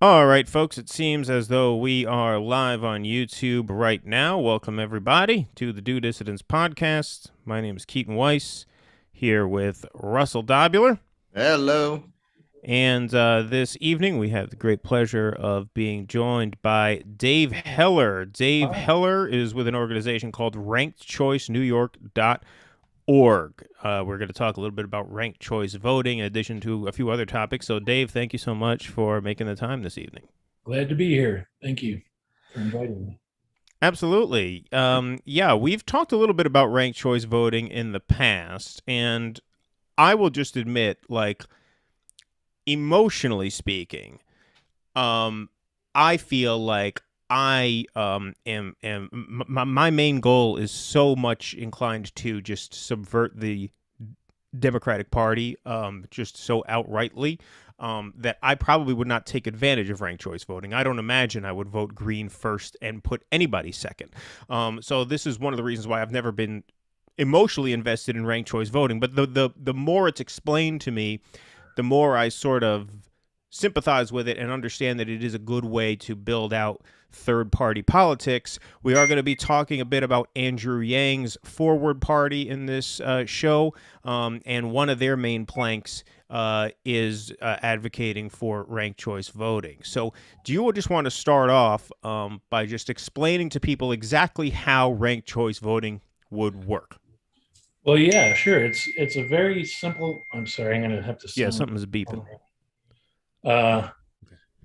All right, folks, it seems as though we are live on YouTube right now. Welcome, everybody, to the Do Dissidents podcast. My name is Keaton Weiss, here with Russell Dobular. Hello. And this evening, we have the great pleasure of being joined by Dave Heller. Dave Heller is with an organization called RankedChoiceNewYork.org. We're going to talk a little bit about ranked choice voting in addition to a few other topics. So, Dave, thank you so much for making the time this evening. Glad to be here. Thank you for inviting me. Absolutely. Yeah, we've talked a little bit about ranked choice voting in the past, and I will just admit, like, emotionally speaking, I feel like I my main goal is so much inclined to just subvert the Democratic Party, just so outrightly, that I probably would not take advantage of ranked choice voting. I don't imagine I would vote green first and put anybody second. So this is one of the reasons why I've never been emotionally invested in ranked choice voting. But the more it's explained to me, the more I sort of sympathize with it and understand that it is a good way to build out third-party politics. We are going to be talking a bit about Andrew Yang's Forward Party in this show, and one of their main planks is advocating for ranked choice voting. So do you just want to start off by just explaining to people exactly how ranked choice voting would work? Well, yeah, sure. It's a very simple. I'm sorry, I'm going to have to. Yeah, something's beeping.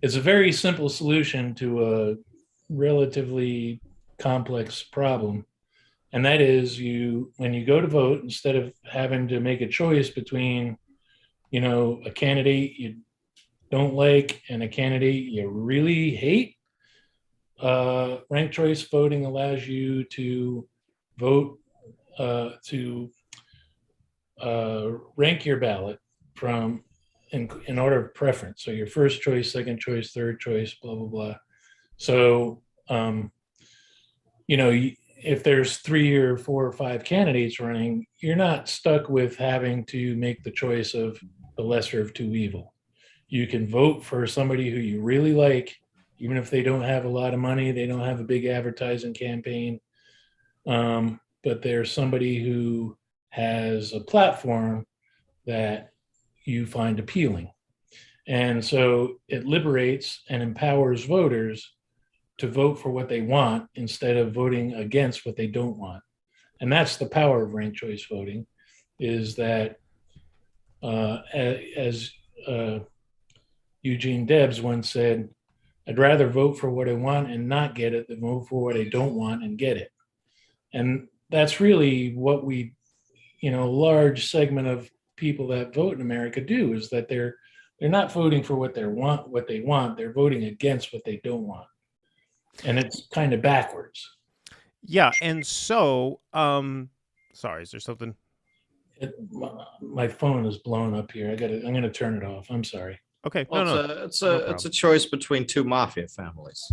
It's a very simple solution to a relatively complex problem, and that is when you go to vote, instead of having to make a choice between, a candidate you don't like and a candidate you really hate, ranked choice voting allows you to vote to rank your ballot from in order of preference. So your first choice, second choice, third choice, blah blah blah. So if there's 3 or 4 or 5 candidates running, you're not stuck with having to make the choice of the lesser of two evil. You can vote for somebody who you really like, even if they don't have a lot of money, they don't have a big advertising campaign, but there's somebody who has a platform that you find appealing. And so it liberates and empowers voters to vote for what they want instead of voting against what they don't want. And that's the power of ranked choice voting, is that as Eugene Debs once said, I'd rather vote for what I want and not get it than vote for what I don't want and get it. And that's really what a large segment of people that vote in America do, is that they're not voting for what they want, they're voting against what they don't want. And it's kind of backwards. Yeah, and so sorry, is there something? My phone is blown up here. I'm gonna turn it off. I'm sorry. Okay. Well, No, it's a choice between two mafia families.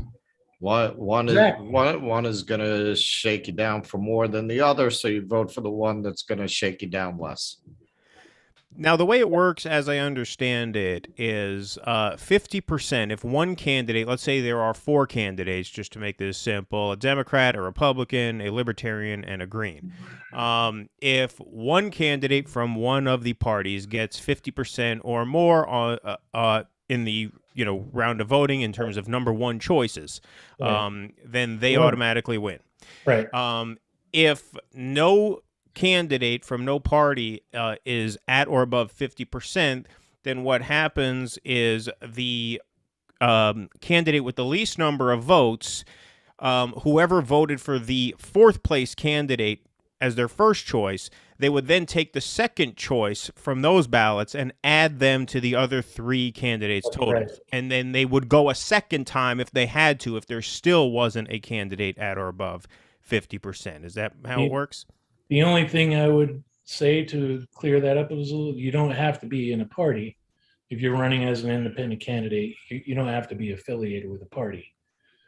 One is gonna shake you down for more than the other, so you vote for the one that's gonna shake you down less. Now, the way it works, as I understand it, is 50%. If one candidate, let's say there are 4 candidates, just to make this simple, a Democrat, a Republican, a Libertarian, and a Green. If one candidate from one of the parties gets 50% or more in the round of voting in terms of number one choices, then they automatically win. Right. If no candidate from no party is at or above 50%, then what happens is the candidate with the least number of votes, whoever voted for the 4th place candidate as their first choice, they would then take the second choice from those ballots and add them to the other 3 candidates' totals. Right. And then they would go a second time if they had to, if there still wasn't a candidate at or above 50%. Is that how it works? The only thing I would say to clear that up is you don't have to be in a party. If you're running as an independent candidate, you don't have to be affiliated with a party.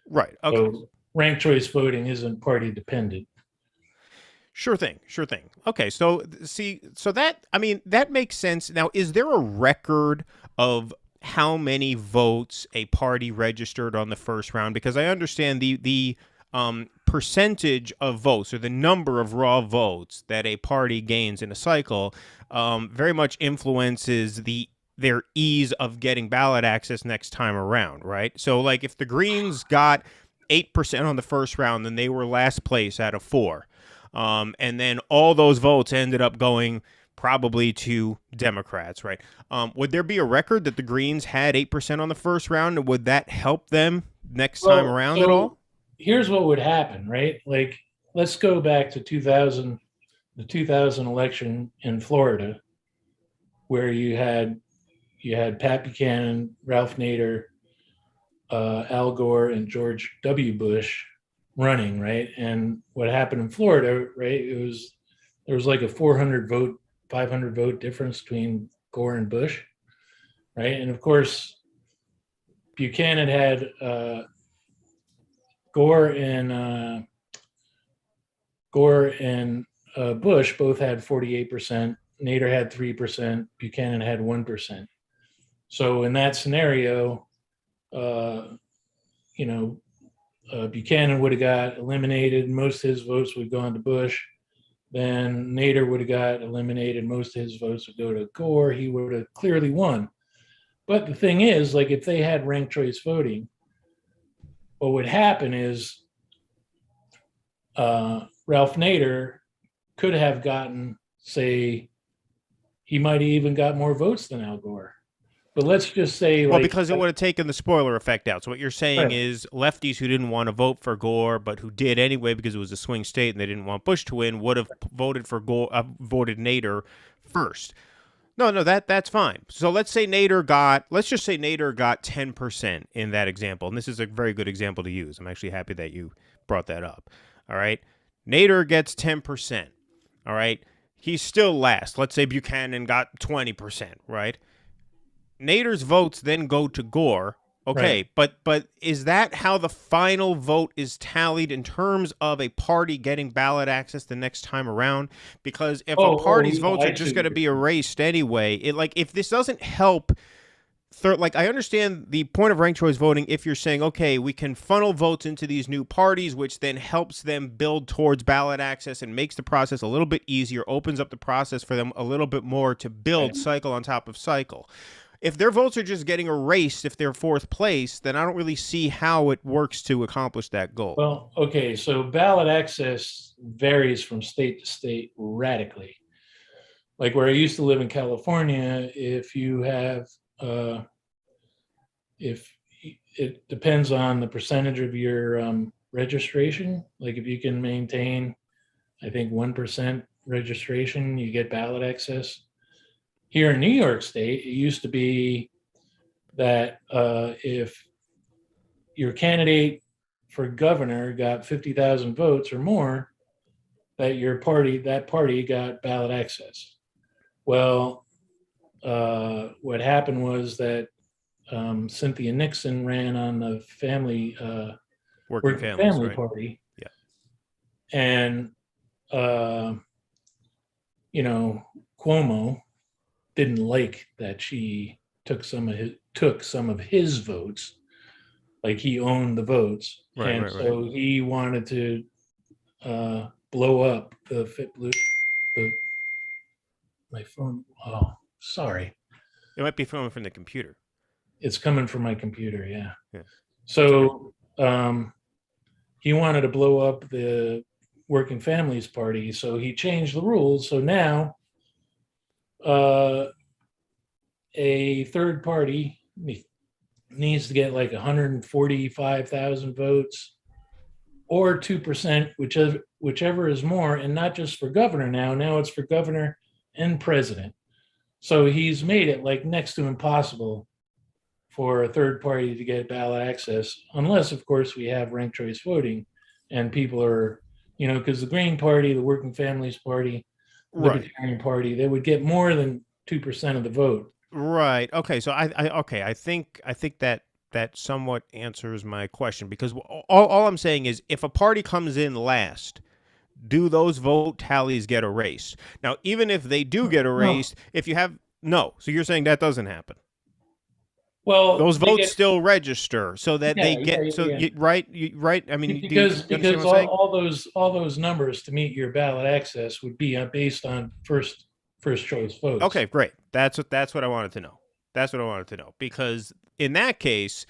Right. Okay. So ranked choice voting isn't party dependent. Sure thing. Okay, so that makes sense. Now, is there a record of how many votes a party registered on the first round? Because I understand the percentage of votes or the number of raw votes that a party gains in a cycle very much influences their ease of getting ballot access next time around, right? So, like, if the Greens got 8% on the first round, then they were last place out of 4. And then all those votes ended up going probably to Democrats, right? Would there be a record that the Greens had 8% on the first round? And would that help them next time around at all? Here's what would happen, right? Like, let's go back to 2000, the 2000 election in Florida, where you had Pat Buchanan, Ralph Nader, Al Gore, and George W. Bush running, right? And what happened in Florida, right? There was like a 500 vote difference between Gore and Bush, right? And of course, Buchanan had Gore and Bush both had 48%. Nader had 3%. Buchanan had 1%. So in that scenario, Buchanan would have got eliminated. Most of his votes would have gone to Bush. Then Nader would have got eliminated. Most of his votes would go to Gore. He would have clearly won. But the thing is, like, if they had ranked choice voting, what would happen is Ralph Nader could have gotten, say, he might have even got more votes than Al Gore. But let's just say, well, because it would have taken the spoiler effect out. So what you're saying Right. is lefties who didn't want to vote for Gore, but who did anyway because it was a swing state and they didn't want Bush to win, would have voted for Gore, voted Nader first. No, that's fine. So let's just say Nader got 10% in that example, and this is a very good example to use. I'm actually happy that you brought that up. All right, Nader gets 10%. All right, he's still last. Let's say Buchanan got 20%. Right. Nader's votes then go to Gore. Okay, Right. but is that how the final vote is tallied in terms of a party getting ballot access the next time around? Because if a party's votes are just going to be erased anyway, if this doesn't help, I understand the point of ranked choice voting if you're saying, okay, we can funnel votes into these new parties, which then helps them build towards ballot access and makes the process a little bit easier, opens up the process for them a little bit more to build cycle on top of cycle. If their votes are just getting erased if they're fourth place, then I don't really see how it works to accomplish that goal. Well, okay, so ballot access varies from state to state radically. Like where I used to live in California, if it depends on the percentage of your registration. Like if you can maintain, I think 1% registration, you get ballot access. Here in New York State, it used to be that if your candidate for governor got 50,000 votes or more, that party got ballot access. Well, what happened was that Cynthia Nixon ran on the working family right? party. Yeah. And, Cuomo didn't like that she took some of his votes, like he owned the votes, so he wanted to blow up my phone. Oh, sorry, it might be filming from the computer. It's coming from my computer. Yeah. So he wanted to blow up the Working Families Party, so he changed the rules. So now a third party needs to get like 145,000 votes or 2%, whichever is more, and not just for governor now. Now it's for governor and president. So he's made it like next to impossible for a third party to get ballot access, unless, of course, we have ranked choice voting and people are, because the Green Party, the Working Families Party, Libertarian Party, they would get more than 2% of the vote. Right. Okay. So I think that somewhat answers my question, because all I'm saying is if a party comes in last, do those vote tallies get erased? Now, even if they do get erased, if you have so you're saying that doesn't happen? Well, Those they votes get, still register so that yeah, they yeah, get yeah, so yeah. right. I mean, do you understand Because what I'm saying? all those numbers to meet your ballot access would be based on first choice votes. Okay, great. That's what I wanted to know. That's what I wanted to know because in that case,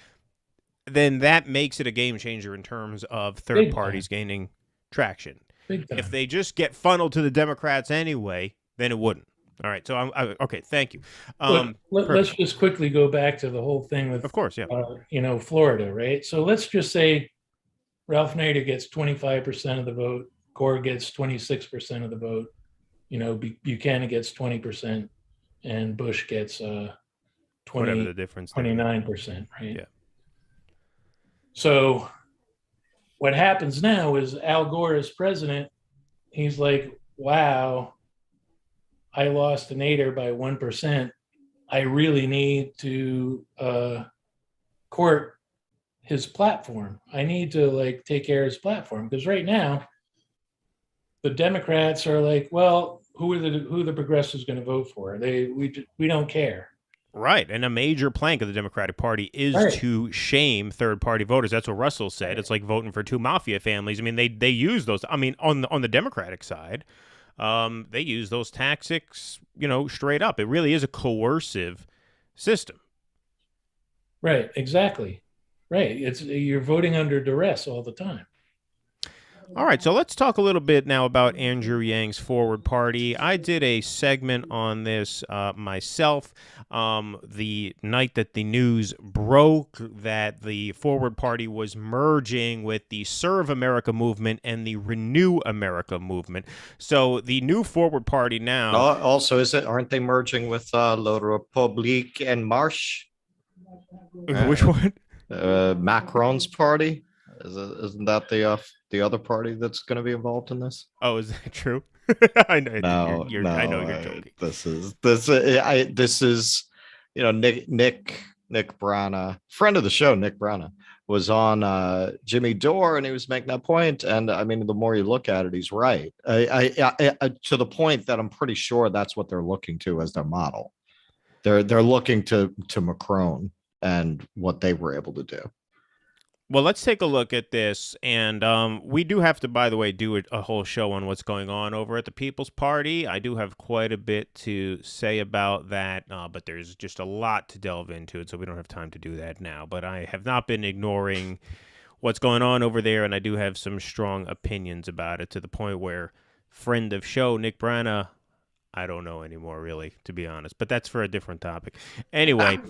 then that makes it a game changer in terms of third Big time, parties gaining traction. big If time. they just get funneled to the Democrats anyway, then it wouldn't. All right. So okay. Thank you. Look, let's Perfect. just quickly go back to the whole thing with Of course. Yeah. Florida, right? So let's just say Ralph Nader gets 25% of the vote, Gore gets 26% of the vote, Buchanan gets 20%, and Bush gets Whatever 20, the difference there. 29%, right? Yeah. So what happens now is Al Gore is president. He's like, wow, I lost to Nader by 1%. I really need to court his platform. I need to take care of his platform because right now the Democrats are like, well, who are the progressives going to vote for? We don't care. Right. And a major plank of the Democratic Party is Right. to shame third party voters. That's what Russell said. It's like voting for two mafia families. I mean, they use those. I mean, on the Democratic side, they use those tactics, straight up. It really is a coercive system. Right. Exactly. Right. You're voting under duress all the time. All right, so let's talk a little bit now about Andrew Yang's Forward Party. I did a segment on this myself the night that the news broke that the Forward Party was merging with the Serve America movement and the Renew America movement. So the new Forward Party now... Also, aren't they merging with La République en Marche? Which one? Macron's party? Isn't that the other party that's going to be involved in this? Oh, is that true? I know. No, I know you're joking. This is Nick Brana, friend of the show. Nick Brana was on Jimmy Dore, and he was making that point. And I mean, the more you look at it, he's right. I to the point that I'm pretty sure that's what they're looking to as their model. They're looking to Macron and what they were able to do. Well, let's take a look at this, and we do have to, by the way, do a whole show on what's going on over at the People's Party. I do have quite a bit to say about that, but there's just a lot to delve into it, so we don't have time to do that now. But I have not been ignoring what's going on over there, and I do have some strong opinions about it to the point where friend of show, Nick Brana, I don't know anymore, really, to be honest. But that's for a different topic. Anyway,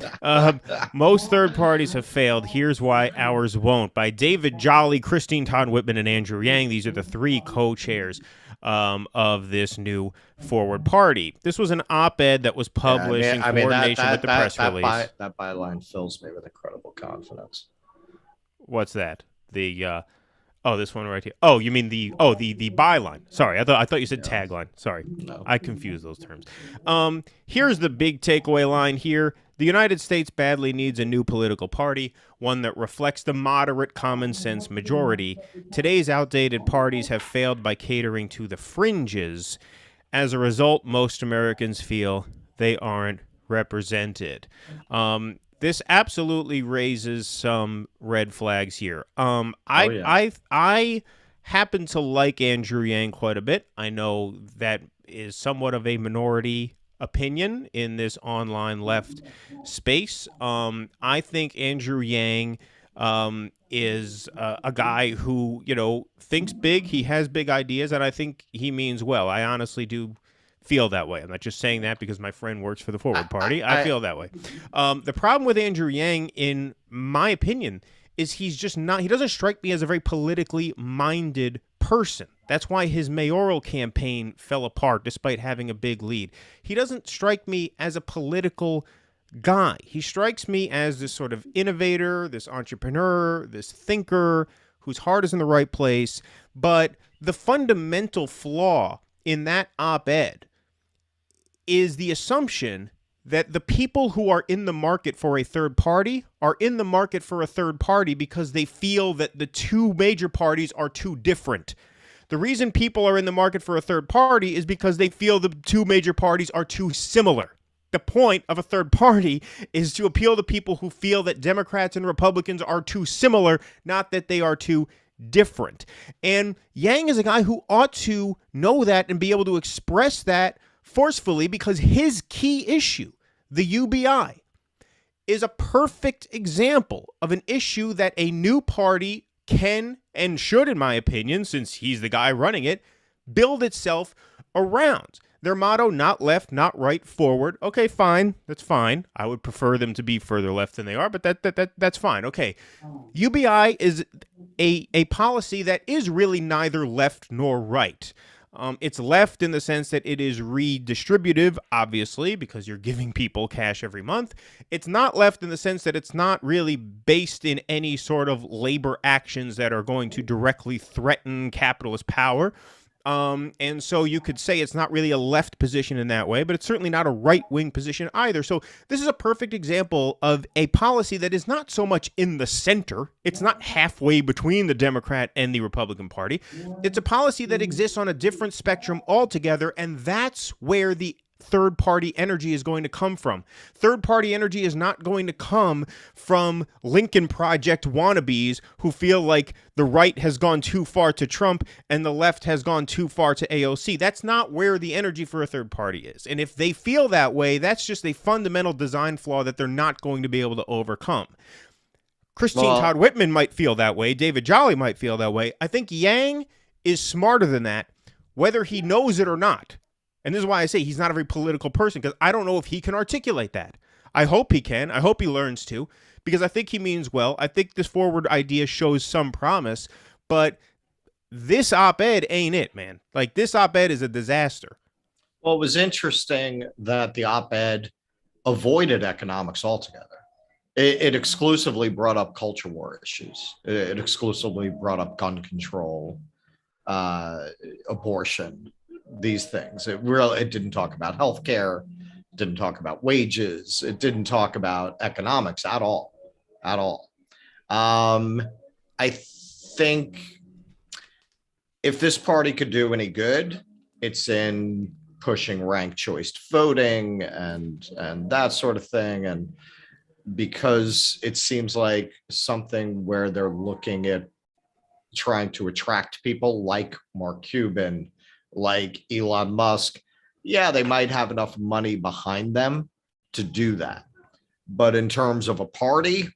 most third parties have failed. Here's why ours won't. By David Jolly, Christine Todd Whitman, and Andrew Yang. These are the three co-chairs of this new Forward Party. This was an op-ed that was published in coordination with the press release. That byline fills me with incredible confidence. What's that? This one right here. Oh, you mean the byline. Sorry, I thought you said tagline. Sorry. No. I confuse those terms. Here's the big takeaway line here. The United States badly needs a new political party, one that reflects the moderate common sense majority. Today's outdated parties have failed by catering to the fringes. As a result, most Americans feel they aren't represented. This absolutely raises some red flags here. I happen to like Andrew Yang quite a bit. I know that is somewhat of a minority opinion in this online left space. I think Andrew Yang is a guy who, thinks big. He has big ideas, and I think he means well. I honestly do feel that way. I'm not just saying that because my friend works for the Forward Party. I feel that way. The problem with Andrew Yang, in my opinion, is he doesn't strike me as a very politically minded person. That's why his mayoral campaign fell apart despite having a big lead. He doesn't strike me as a political guy. He strikes me as this sort of innovator, this entrepreneur, this thinker whose heart is in the right place. But the fundamental flaw in that op-ed is the assumption that the people who are in the market for a third party are in the market for a third party because they feel that the two major parties are too different. The reason people are in the market for a third party is because they feel the two major parties are too similar. The point of a third party is to appeal to people who feel that Democrats and Republicans are too similar, not that they are too different. And Yang is a guy who ought to know that and be able to express that forcefully, because his key issue, the UBI, is a perfect example of an issue that a new party can and should, in my opinion, since he's the guy running it, build itself around. Their motto, not left, not right, forward. Okay, fine. That's fine. I would prefer them to be further left than they are, but that's fine. Okay. UBI is a policy that is really neither left nor right. It's left in the sense that it is redistributive, obviously, because you're giving people cash every month. It's not left in the sense that it's not really based in any sort of labor actions that are going to directly threaten capitalist power. And so you could say it's not really a left position in that way, but it's certainly not a right-wing position either. So this is a perfect example of a policy that is not so much in the center. It's not halfway between the Democrat and the Republican Party. It's a policy that exists on a different spectrum altogether, and that's where the third-party energy is going to come from. Third-party energy is not going to come from Lincoln Project wannabes who feel like the right has gone too far to Trump and the left has gone too far to AOC. That's not where the energy for a third party is. And if they feel that way, that's just a fundamental design flaw that they're not going to be able to overcome. Christine Todd Whitman might feel that way. David Jolly might feel that way. I think Yang is smarter than that, whether he knows it or not. And this is why I say he's not a very political person, because I don't know if he can articulate that. I hope he can. I hope he learns to, because I think he means well. I think this forward idea shows some promise, but this op-ed ain't it, man. Like, this op-ed is a disaster. Well, it was interesting that the op-ed avoided economics altogether. It exclusively brought up culture war issues. It exclusively brought up gun control, abortion, these things. It didn't talk about healthcare, didn't talk about wages, it didn't talk about economics at all. I think if this party could do any good, it's in pushing ranked choice voting and that sort of thing. And because it seems like something where they're looking at trying to attract people like Mark Cuban, like Elon Musk, yeah, they might have enough money behind them to do that. But in terms of a party,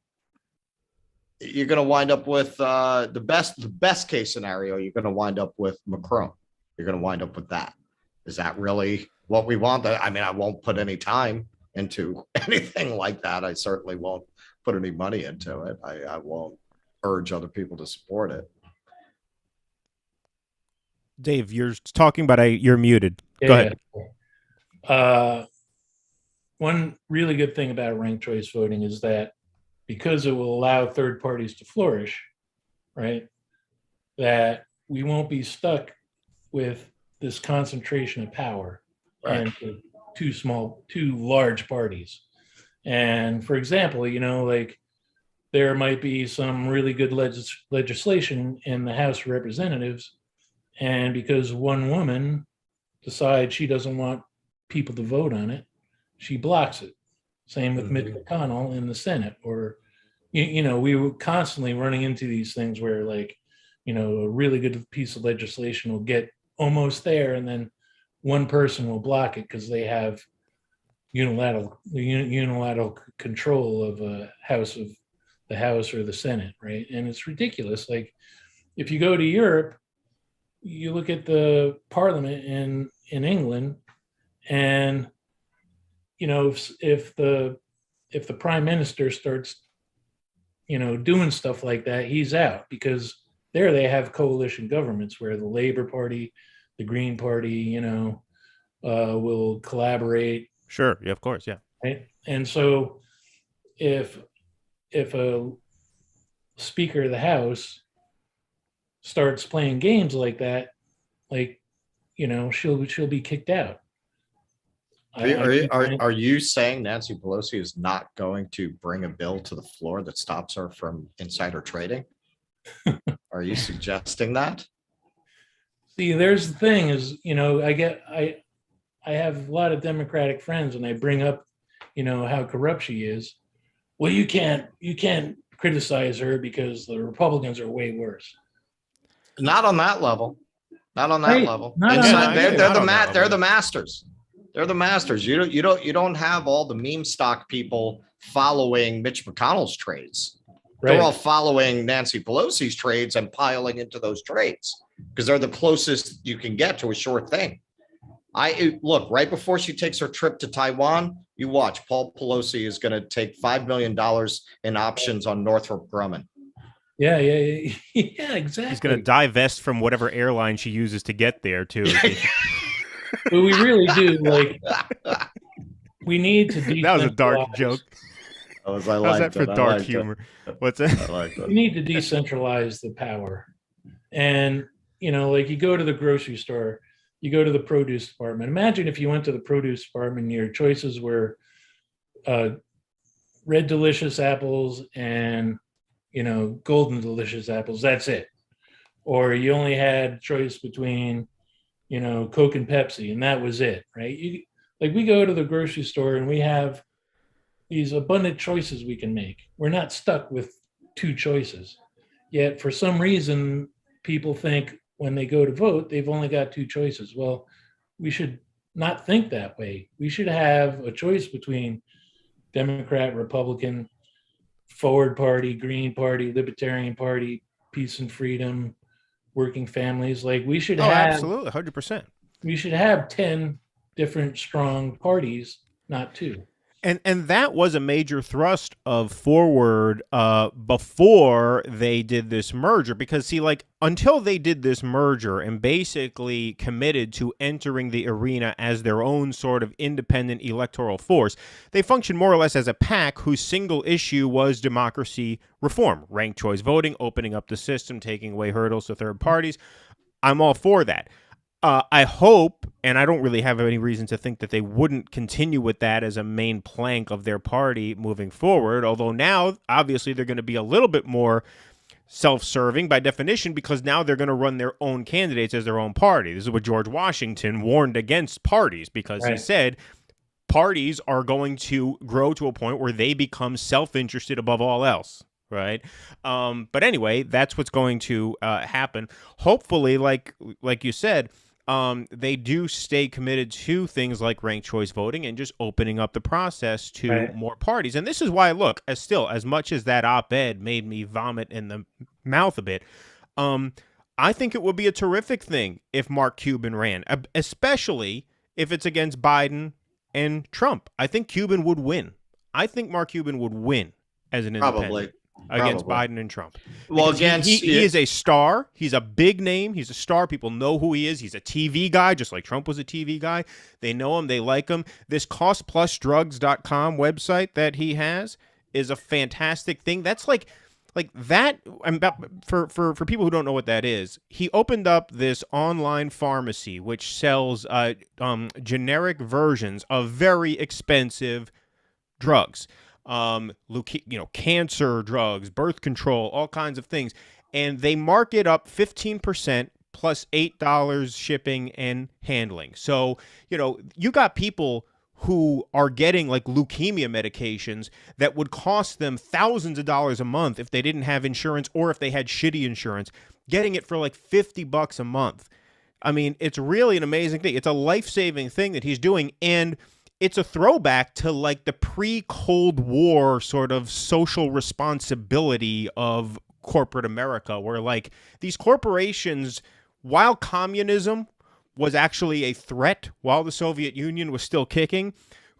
you're going to wind up with the best case scenario. You're going to wind up with Macron. You're going to wind up with that. Is that really what we want? I mean, I won't put any time into anything like that. I certainly won't put any money into it. I won't urge other people to support it. Dave, you're talking, but you're muted. Go ahead. One really good thing about ranked choice voting is that because it will allow third parties to flourish, right, that we won't be stuck with this concentration of power and two large parties. And for example, like there might be some really good legislation in the House of Representatives, and because one woman decides she doesn't want people to vote on it, she blocks it. Same with Mitch McConnell in the Senate. Or, we were constantly running into these things where, like, a really good piece of legislation will get almost there, and then one person will block it because they have unilateral control of the House or the Senate, right? And it's ridiculous. Like, if you go to Europe, you look at the parliament in England, and if the prime minister starts doing stuff like that, he's out, because there they have coalition governments where the Labour Party, the Green Party, will collaborate. Sure, yeah, of course, yeah. Right? And so if a Speaker of the House starts playing games like that, she'll be kicked out. Are you saying Nancy Pelosi is not going to bring a bill to the floor that stops her from insider trading? Are you suggesting that? See, there's the thing is, I have a lot of Democratic friends, and I bring up, how corrupt she is. Well, you can't criticize her because the Republicans are way worse. Not on that level. Not on that Right. level. Not on Inside, that they're level. they're Not the on that they're level. the masters. They're the masters. You don't have all the meme stock people following Mitch McConnell's trades. Right. They're all following Nancy Pelosi's trades and piling into those trades because they're the closest you can get to a sure thing. Look, right before she takes her trip to Taiwan, you watch. Paul Pelosi is going to take $5 million in options on Northrop Grumman. Yeah, exactly. He's going to divest from whatever airline she uses to get there, too. But we really do, we need to decentralize. That was a dark joke. How's that for dark humor? What's that? I like that. We need to decentralize the power. And, you go to the grocery store, you go to the produce department. Imagine if you went to the produce department and your choices were red delicious apples and, golden delicious apples. That's it. Or you only had choice between, Coke and Pepsi, and that was it, right? We go to the grocery store and we have these abundant choices we can make. We're not stuck with two choices. Yet for some reason, people think when they go to vote, they've only got two choices. Well, we should not think that way. We should have a choice between Democrat, Republican, Forward Party, Green Party, Libertarian Party, Peace and Freedom, Working Families. We should have absolutely, 100%. We should have 10 different strong parties, not two. And that was a major thrust of Forward before they did this merger, because see, until they did this merger and basically committed to entering the arena as their own sort of independent electoral force, they functioned more or less as a PAC whose single issue was democracy reform, ranked choice voting, opening up the system, taking away hurdles to third parties. I'm all for that. I hope, and I don't really have any reason to think that they wouldn't continue with that as a main plank of their party moving forward, although now, obviously, they're going to be a little bit more self-serving by definition because now they're going to run their own candidates as their own party. This is what George Washington warned against parties because he said parties are going to grow to a point where they become self-interested above all else. Right. But anyway, that's what's going to happen. Hopefully, like you said, they do stay committed to things like ranked choice voting and just opening up the process to more parties. And this is why, look, as much as that op-ed made me vomit in the mouth a bit, I think it would be a terrific thing if Mark Cuban ran, especially if it's against Biden and Trump. I think Cuban would win. I think Mark Cuban would win as an independent. Probably. Against Biden and Trump. Well, because he is a star. He's a big name. He's a star. People know who he is. He's a TV guy, just like Trump was a TV guy. They know him. They like him. This costplusdrugs.com website that he has is a fantastic thing. That's like that. For people who don't know what that is, he opened up this online pharmacy which sells generic versions of very expensive drugs. Cancer drugs, birth control, all kinds of things. And they mark it up 15% plus $8 shipping and handling. So, you got people who are getting leukemia medications that would cost them thousands of dollars a month if they didn't have insurance or if they had shitty insurance, getting it for $50 a month. I mean, it's really an amazing thing. It's a life-saving thing that he's doing, and it's a throwback to the pre-Cold War sort of social responsibility of corporate America, where these corporations, while communism was actually a threat, while the Soviet Union was still kicking,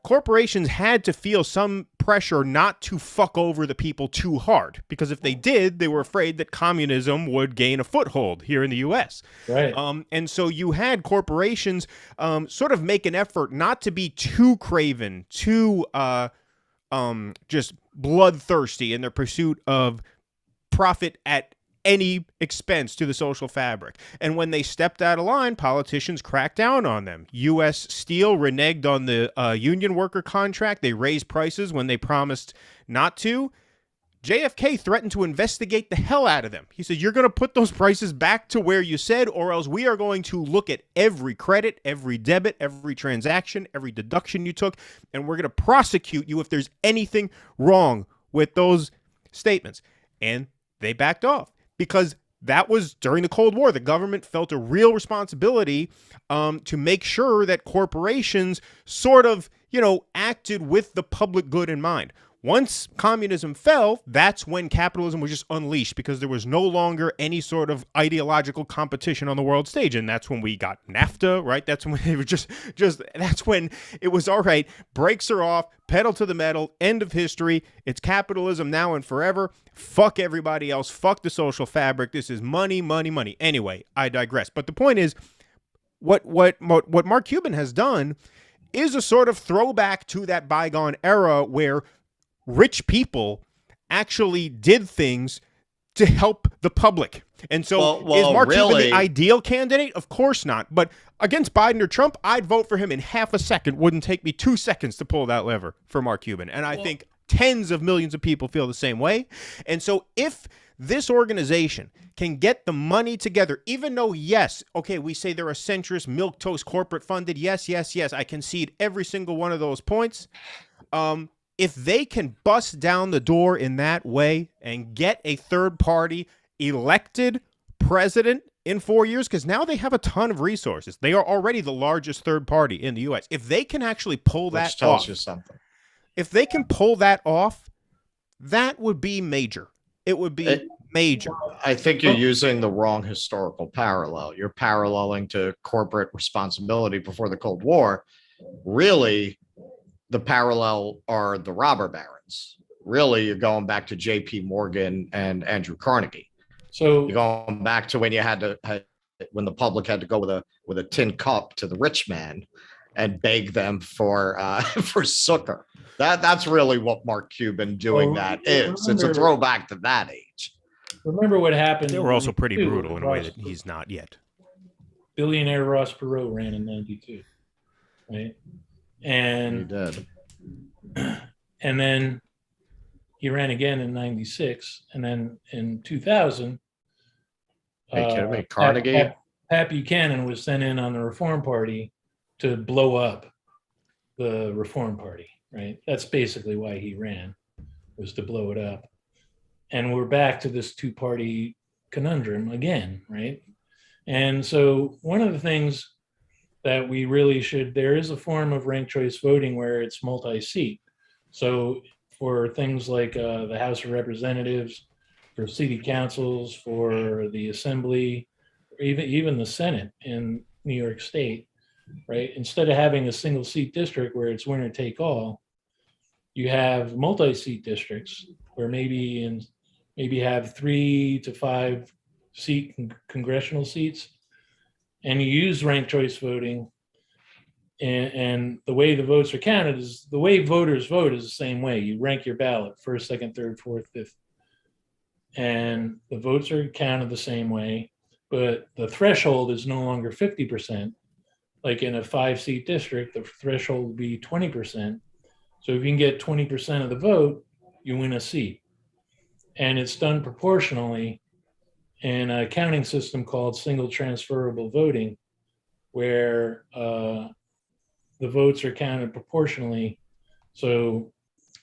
corporations had to feel some pressure not to fuck over the people too hard, because if they did, they were afraid that communism would gain a foothold here in the U.S. Right. And so you had corporations sort of make an effort not to be too craven, too just bloodthirsty in their pursuit of profit at any expense to the social fabric. And when they stepped out of line, politicians cracked down on them. U.S. Steel reneged on the union worker contract. They raised prices when they promised not to. JFK threatened to investigate the hell out of them. He said, you're going to put those prices back to where you said, or else we are going to look at every credit, every debit, every transaction, every deduction you took, and we're going to prosecute you if there's anything wrong with those statements. And they backed off because that was during the Cold War. The government felt a real responsibility to make sure that corporations sort of, acted with the public good in mind. Once communism fell, that's when capitalism was just unleashed because there was no longer any sort of ideological competition on the world stage. And that's when we got NAFTA, right? That's when it was that's when it was all right. Brakes are off, pedal to the metal, end of history. It's capitalism now and forever. Fuck everybody else. Fuck the social fabric. This is money, money, money. Anyway, I digress. But the point is, what Mark Cuban has done is a sort of throwback to that bygone era where rich people actually did things to help the public. And so is Mark Cuban the ideal candidate? Of course not. But against Biden or Trump, I'd vote for him in half a second. Wouldn't take me 2 seconds to pull that lever for Mark Cuban. And I think tens of millions of people feel the same way. And so if this organization can get the money together, even though, yes, okay, we say they're a centrist, milquetoast, corporate funded. Yes, yes, yes. I concede every single one of those points. If they can bust down the door in that way and get a third party elected president in 4 years, because now they have a ton of resources. They are already the largest third party in the U.S. If they can actually pull that tells off, you something. If they can pull that off, that would be major. It would be major. I think you're using the wrong historical parallel. You're paralleling to corporate responsibility before the Cold War. Really, the parallel are the robber barons. Really, you're going back to J.P. Morgan and Andrew Carnegie. So you're going back to when when the public had to go with a tin cup to the rich man and beg them for succor. That's really what Mark Cuban doing is. It's a throwback to that age. Remember what happened? They were also pretty brutal in a way that he's not yet. Billionaire Ross Perot ran in '92, right? And he did. And then he ran again in '96, and then in 2000, Carnegie? Pat Buchanan was sent in on the Reform Party to blow up the Reform Party, right? That's basically why he ran, was to blow it up. And we're back to this two-party conundrum again, right? And so one of the things that we really should, there is a form of ranked choice voting where it's multi-seat. So for things like the House of Representatives, for city councils, for the Assembly, or even the Senate in New York State, right? Instead of having a single seat district where it's winner take all, you have multi-seat districts where maybe have 3 to 5 seat congressional seats, and you use ranked choice voting. And the way the votes are counted is the way voters vote is the same way. You rank your ballot first, second, third, fourth, fifth, and the votes are counted the same way, but the threshold is no longer 50%. Like in a 5-seat district, the threshold would be 20%. So if you can get 20% of the vote, you win a seat. And it's done proportionally in a counting system called single transferable voting, where the votes are counted proportionally. So,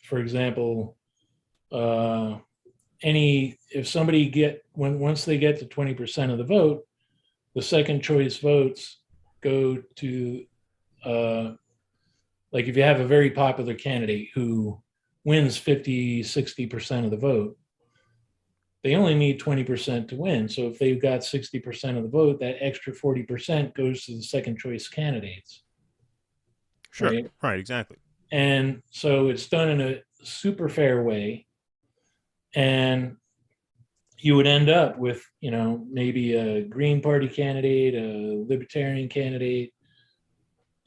for example, if somebody once they get to 20% of the vote, the second choice votes go to, like if you have a very popular candidate who wins 50, 60% of the vote, they only need 20% to win. So if they've got 60% of the vote, that extra 40% goes to the second choice candidates. Sure. Right, exactly. And so it's done in a super fair way. And you would end up with, maybe a Green Party candidate, a Libertarian candidate,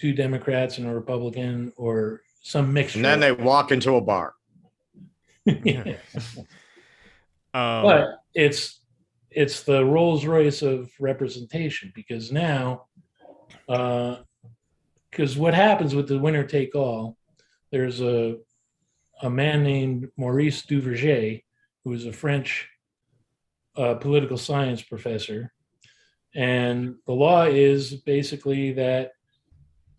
2 Democrats and a Republican, or some mixture. And then they walk into a bar. Yeah. But it's the Rolls Royce of representation, because now, because what happens with the winner take all, there's a man named Maurice Duverger who is a French political science professor. And the law is basically that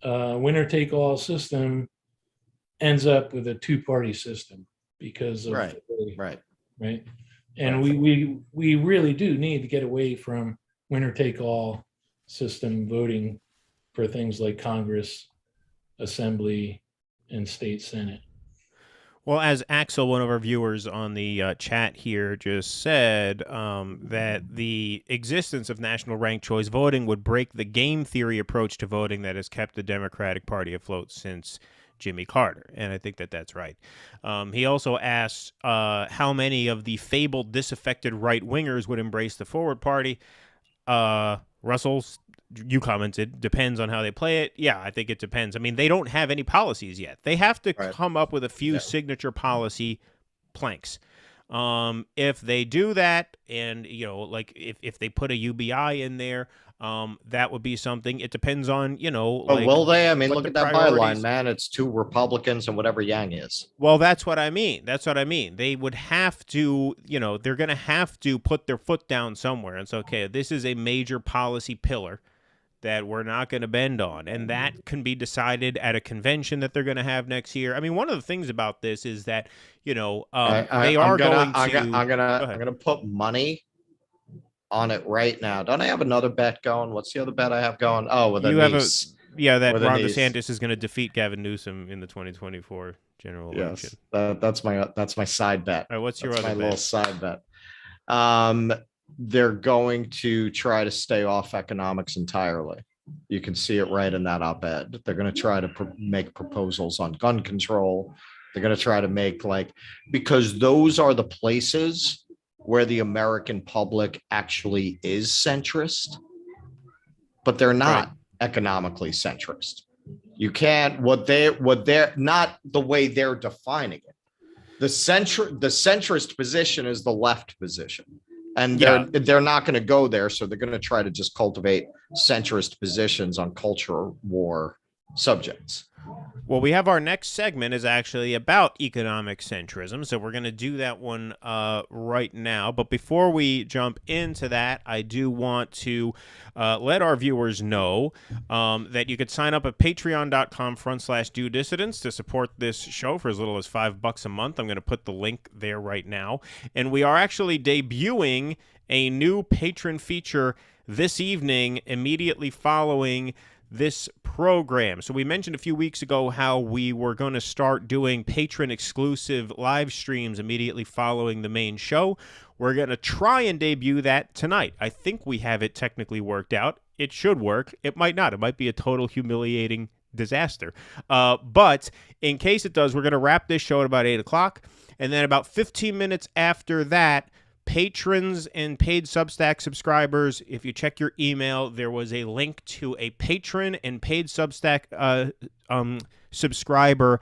winner take all system ends up with a two-party system because of Right. right. And Right. we really do need to get away from winner take all system voting for things like Congress, Assembly, and State Senate. Well, as Axel, one of our viewers on the chat here, just said, that the existence of national ranked choice voting would break the game theory approach to voting that has kept the Democratic Party afloat since Jimmy Carter. And I think that that's right. He also asked how many of the fabled disaffected right-wingers would embrace the Forward Party. Russell's, you commented, depends on how they play it. Yeah, I think it depends. I mean, they don't have any policies yet. They have to come up with a few signature policy planks. If they do that, and like if they put a UBI in there, that would be something. It depends on But like, will they? I mean, look the at that byline, man. It's 2 Republicans and whatever Yang is. Well, that's what I mean. They would have to, they're going to have to put their foot down somewhere. And so, okay, this is a major policy pillar that we're not going to bend on. And that can be decided at a convention that they're going to have next year. I mean, one of the things about this is that, they are going to... I'm gonna put money on it right now. Don't I have another bet going? What's the other bet I have going? Oh, with you a have niece. that Ron DeSantis is going to defeat Gavin Newsom in the 2024 general election. Yes, that's my side bet. All right, what's your that's other my little side bet? They're going to try to stay off economics entirely. You can see it right in that op-ed. They're going to try to make proposals on gun control. They're going to try to make because those are the places where the American public actually is centrist, but they're not economically centrist. You can't, what they're not the way they're defining it. The centrist position is the left position. And they're not going to go there. So they're going to try to just cultivate centrist positions on culture war subjects. Well, we have our next segment is actually about economic centrism. So we're going to do that one right now. But before we jump into that, I do want to let our viewers know that you could sign up at patreon.com/do dissidents to support this show for as little as $5 a month. I'm going to put the link there right now. And we are actually debuting a new patron feature this evening, immediately following this program. So we mentioned a few weeks ago how we were going to start doing patron exclusive live streams immediately following the main show. We're going to try and debut that tonight. I think we have it technically worked out. It should work. It might not. It might be a total humiliating disaster. But in case it does, we're going to wrap this show at about 8 o'clock. And then about 15 minutes after that, patrons and paid Substack subscribers, if you check your email, there was a link to a patron and paid Substack subscriber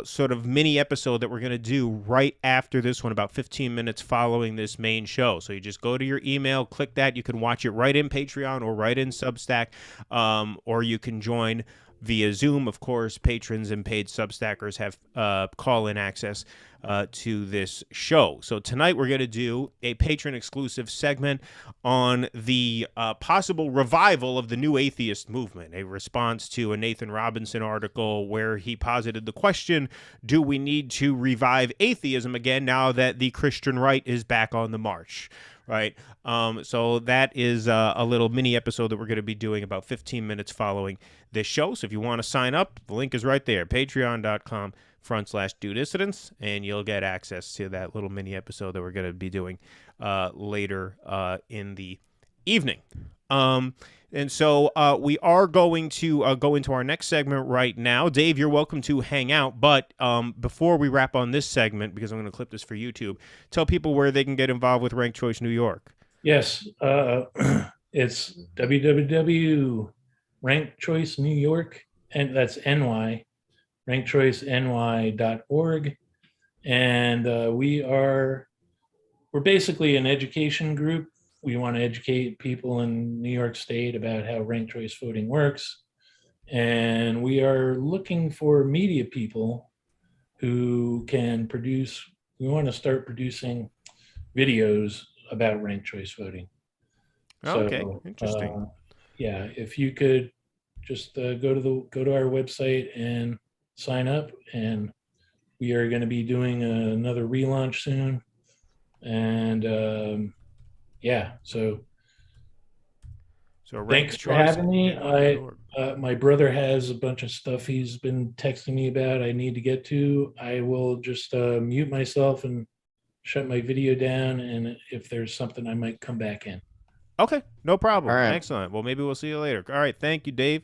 sort of mini episode that we're going to do right after this one, about 15 minutes following this main show. So you just go to your email, click that. You can watch it right in Patreon or right in Substack, or you can join via Zoom. Of course, patrons and paid Substackers have call-in access to this show. So tonight we're going to do a patron-exclusive segment on the possible revival of the new atheist movement, a response to a Nathan Robinson article where he posited the question, do we need to revive atheism again now that the Christian right is back on the march? Right. So that is a little mini episode that we're going to be doing about 15 minutes following this show. So if you want to sign up, the link is right there, patreon.com/do dissidents, and you'll get access to that little mini episode that we're going to be doing later in the evening. And so we are going to go into our next segment right now. Dave, you're welcome to hang out. But before we wrap on this segment, because I'm going to clip this for YouTube, tell people where they can get involved with Ranked Choice New York. Yes. It's www.rankedchoicenewyork, and that's NY, rankedchoiceny.org. And we're basically an education group. We want to educate people in New York State about how ranked choice voting works. And we are looking for media people who can produce to start producing videos about ranked choice voting. Okay, So, interesting. yeah, if you could just go to our website and sign up, and we are going to be doing another relaunch soon. And yeah, so So thanks for having me. rankedchoice.org. My brother has a bunch of stuff he's been texting me about. I need to get to. I will just mute myself and shut my video down, and if there's something, I might come back in. Okay, no problem. All right. Excellent. Well, maybe we'll see you later. All right, thank you, Dave.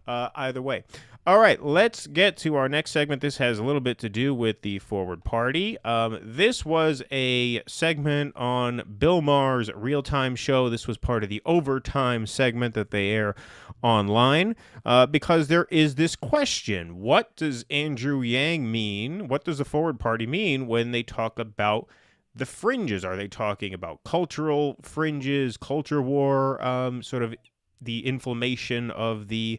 Either way. All right, let's get to our next segment. This has a little bit to do with the Forward Party. This was a segment on Bill Maher's real-time show. This was part of the overtime segment that they air online because there is this question. What does Andrew Yang mean? What does the Forward Party mean when they talk about the fringes? Are they talking about cultural fringes, culture war, sort of the inflammation of the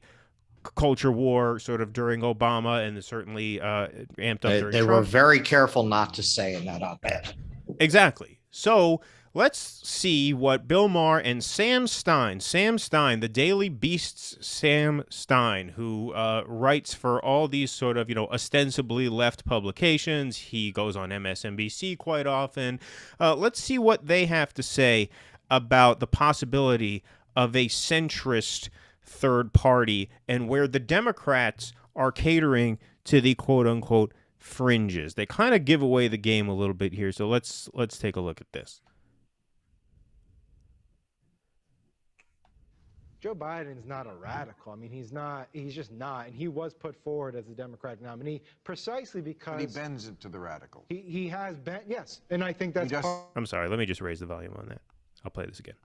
culture war sort of during Obama and certainly amped up during They Trump? were very careful not to say in that op-ed. Exactly. So let's see what Bill Maher and Sam Stein, the Daily Beast's Sam Stein, who writes for all these sort of, ostensibly left publications. He goes on MSNBC quite often. Let's see what they have to say about the possibility of a centrist third party and where the Democrats are catering to the quote-unquote fringes. They kind of give away the game a little bit here, so let's take a look at this. Joe Biden's not a radical. I mean, he's just not. And he was put forward as the Democratic nominee precisely because But he bends it to the radical. he has been, yes. And I think that's I'm sorry, let me just raise the volume on that. I'll play this again.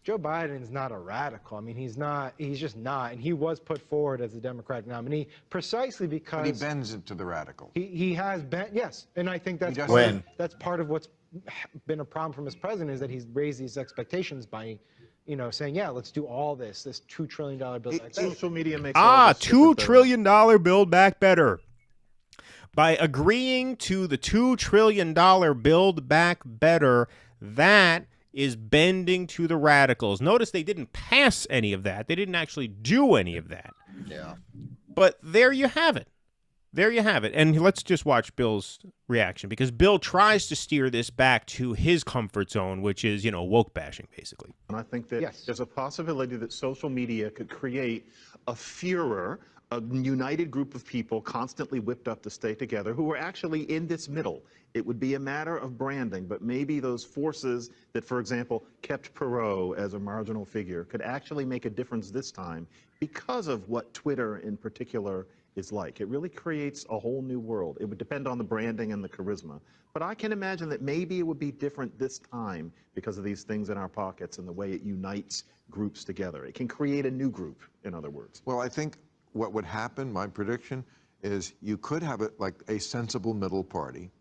Joe Biden's not a radical. I mean, he's just not. And he was put forward as the Democratic nominee precisely because But he bends it to the radical. he has been, yes. And I think that's part of what's been a problem from his president is that he's raised these expectations by saying, yeah, let's do all this $2 trillion bill. Social media makes $2 trillion Build Back Better. By agreeing to the $2 trillion Build Back Better, that is bending to the radicals. Notice they didn't pass any of that. They didn't actually do any of that. Yeah. But there you have it. There you have it. And let's just watch Bill's reaction, because Bill tries to steer this back to his comfort zone, which is, woke bashing, basically. And I think that there's a possibility that social media could create a Führer, a united group of people constantly whipped up to stay together who are actually in this middle. It would be a matter of branding, but maybe those forces that, for example, kept Perot as a marginal figure could actually make a difference this time because of what Twitter in particular is like. It really creates a whole new world. It would depend on the branding and the charisma. But I can imagine that maybe it would be different this time because of these things in our pockets and the way it unites groups together. It can create a new group, in other words. Well, I think what would happen, my prediction, is you could have it like a sensible middle party,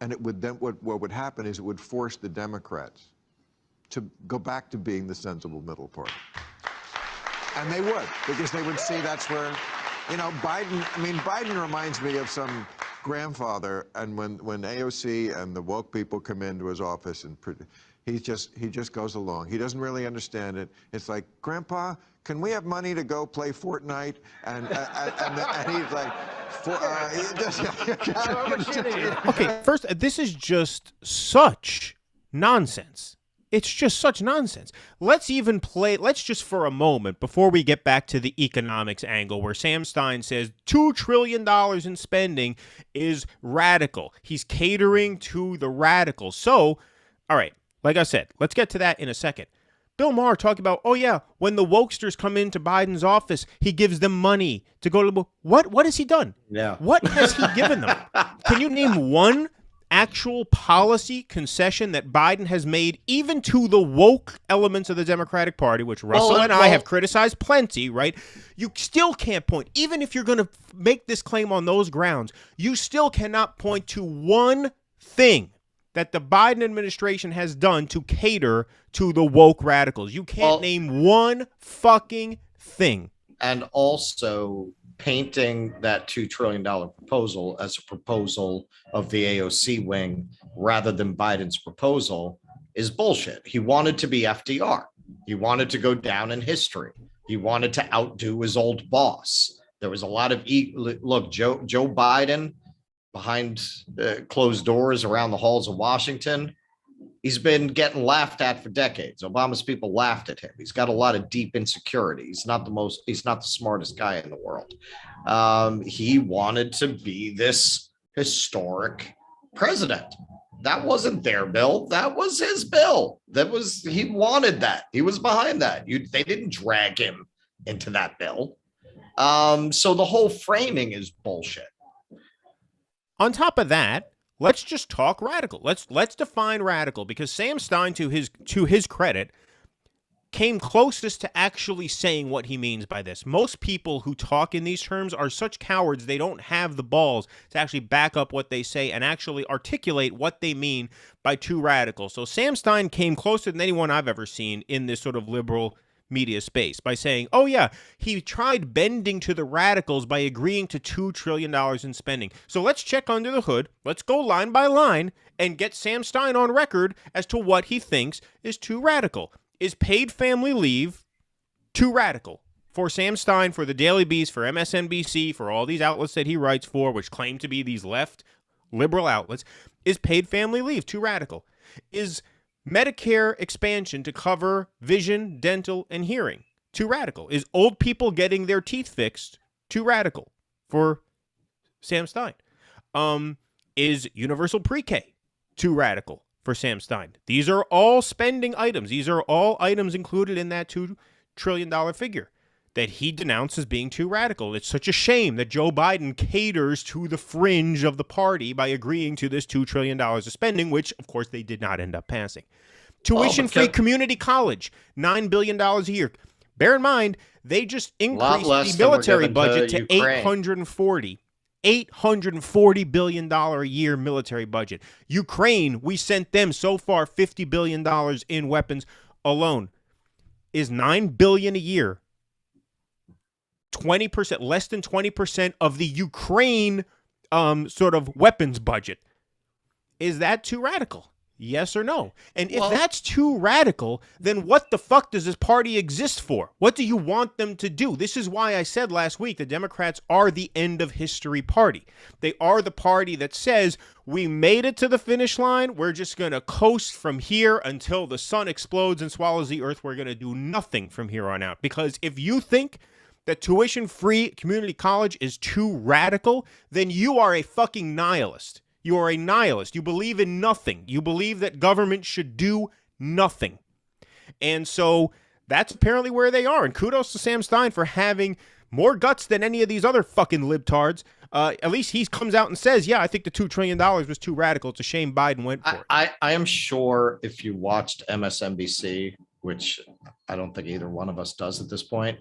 and it would then what would happen is it would force the Democrats to go back to being the sensible middle party. And they would, because they would see that's where, Biden reminds me of some grandfather, and when AOC and the woke people come into his office, and he just goes along. He doesn't really understand it. It's like, Grandpa, can we have money to go play Fortnite? And he's like, Okay, first, this is just such nonsense. It's just such nonsense. Let's just for a moment, before we get back to the economics angle, where Sam Stein says $2 trillion in spending is radical. He's catering to the radicals. So, all right, like I said, let's get to that in a second. Bill Maher talking about, oh yeah, when the wokesters come into Biden's office, he gives them money to go to what has he done? Yeah. What has he given them? Can you name one actual policy concession that Biden has made, even to the woke elements of the Democratic Party, which Russell and I have criticized plenty, right? You still can't point, even if you're going to make this claim on those grounds, you still cannot point to one thing that the Biden administration has done to cater to the woke radicals. You can't name one fucking thing. and also painting that $2 trillion proposal as a proposal of the AOC wing rather than Biden's proposal is bullshit. He wanted to be FDR. He wanted to go down in history. He wanted to outdo his old boss. There was a lot of look, Joe Biden behind closed doors around the halls of Washington. He's been getting laughed at for decades. Obama's people laughed at him. He's got a lot of deep insecurity. He's not the smartest guy in the world. He wanted to be this historic president. That wasn't their bill. That was his bill. He wanted that. He was behind that. They didn't drag him into that bill. So the whole framing is bullshit. On top of that, let's just talk radical. Let's define radical, because Sam Stein, to his credit, came closest to actually saying what he means by this. Most people who talk in these terms are such cowards, they don't have the balls to actually back up what they say and actually articulate what they mean by too radical. So Sam Stein came closer than anyone I've ever seen in this sort of liberal media space by saying, oh yeah, he tried bending to the radicals by agreeing to $2 trillion in spending. So let's check under the hood. Let's go line by line and get Sam Stein on record as to what he thinks is too radical. Is paid family leave too radical? For Sam Stein, for the Daily Beast, for MSNBC, for all these outlets that he writes for, which claim to be these left liberal outlets, is paid family leave too radical? Is Medicare expansion to cover vision, dental, and hearing too radical? Is old people getting their teeth fixed too radical for Sam Stein? Is universal pre-K too radical for Sam Stein? These are all spending items. These are all items included in that $2 trillion figure that he denounced as being too radical. It's such a shame that Joe Biden caters to the fringe of the party by agreeing to this $2 trillion of spending, which, of course, they did not end up passing. Tuition-free community college, $9 billion a year. Bear in mind, they just increased the military budget to $840 billion a year military budget. Ukraine, we sent them so far $50 billion in weapons alone. Is $9 billion a year 20%, less than 20% of the Ukraine sort of weapons budget? Is that too radical? Yes or no? And if that's too radical, then what the fuck does this party exist for? What do you want them to do? This is why I said last week the Democrats are the end of history party. They are the party that says, we made it to the finish line. We're just going to coast from here until the sun explodes and swallows the earth. We're going to do nothing from here on out. Because if you think that tuition-free community college is too radical, then you are a fucking nihilist. You are a nihilist. You believe in nothing. You believe that government should do nothing. And so that's apparently where they are. And kudos to Sam Stein for having more guts than any of these other fucking libtards. At least he comes out and says, yeah, I think the $2 trillion was too radical. It's a shame Biden went for it. I am sure if you watched MSNBC, which I don't think either one of us does at this point,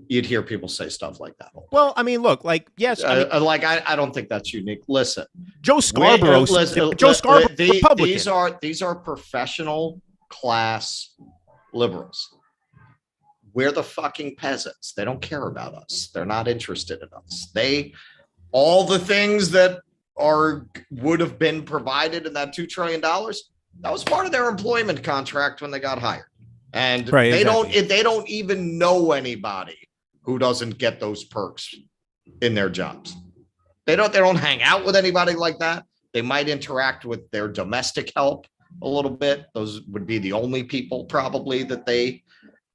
you'd hear people say stuff like that. Well, I mean, look, like, yes. I don't think that's unique. Listen, Joe Scarborough, Republican. These are professional class liberals. We're the fucking peasants. They don't care about us. They're not interested in us. All the things that would have been provided in that $2 trillion, that was part of their employment contract when they got hired. And they don't even know anybody who doesn't get those perks in their jobs. They don't hang out with anybody like that. They might interact with their domestic help a little bit. Those would be the only people probably that they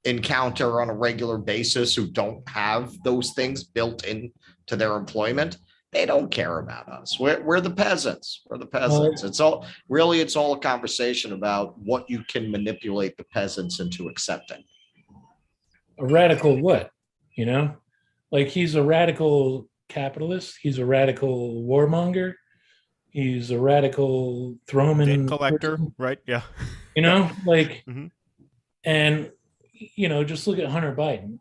encounter on a regular basis who don't have those things built into their employment. They don't care about us. We're the peasants. We're the peasants. It's all a conversation about what you can manipulate the peasants into accepting. A radical what? You know, like he's a radical capitalist. He's a radical warmonger. He's a radical debt collector, right? Yeah. You know, like, and you know, just look at Hunter Biden.